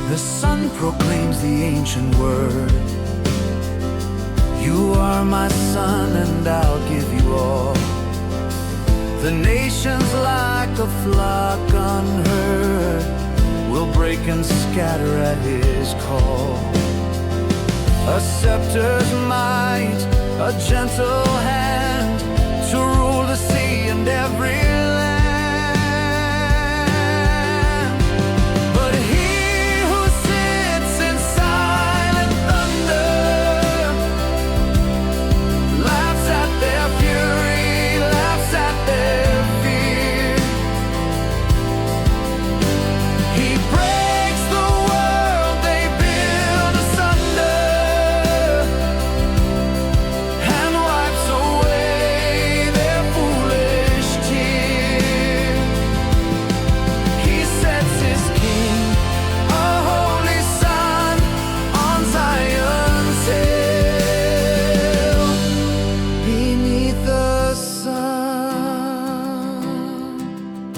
The sun proclaims the ancient word. You are my son and I'll give you all. The nations like a flock unheard will break and scatter at his call. A scepter's might, a gentle hand to rule the sea and every